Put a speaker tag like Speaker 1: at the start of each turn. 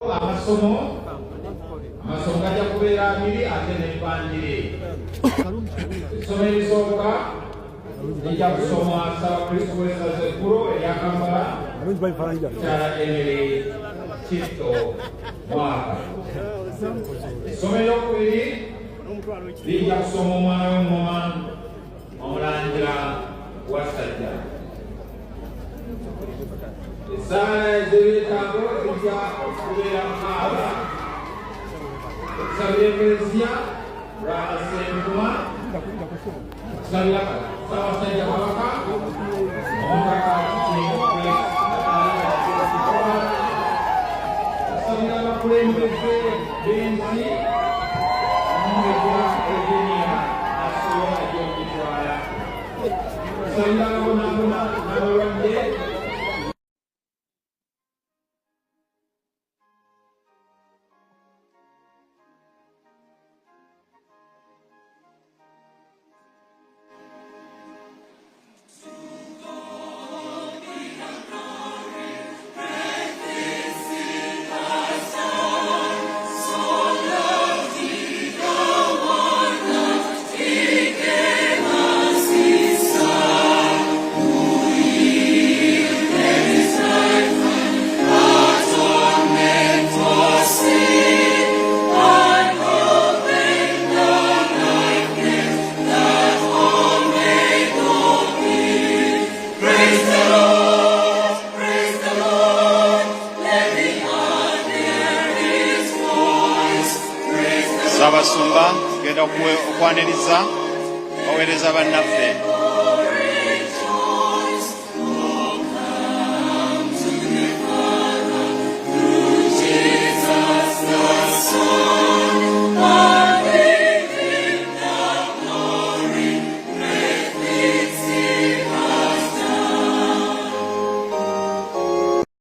Speaker 1: amasomo gajja kubeera abiri ate n'ebbanjiri. Essomo erisooka lijja kusoma Ssaabakristu w'essaza ekkulu erya Kampala Mukyala Emily Kitto Mwaka. Essomo eryokubiri lijja kusoma omwana w'engoma Omulangira Wasajja. Esaala ez'ebyetaago zijja okubeera mukaaga. Okusabira Eklezia lwasentuma, okusabira Ssaabasajja Kabaka, Omutaka okusabira abakulembeze b'ensi, Omulangira Eugenia Nassolo egy'okutwala, okusabira abonaabona n'abalwadde.
Speaker 2: Ssaabasumba tugenda okwaniriza baweereza bannaffe.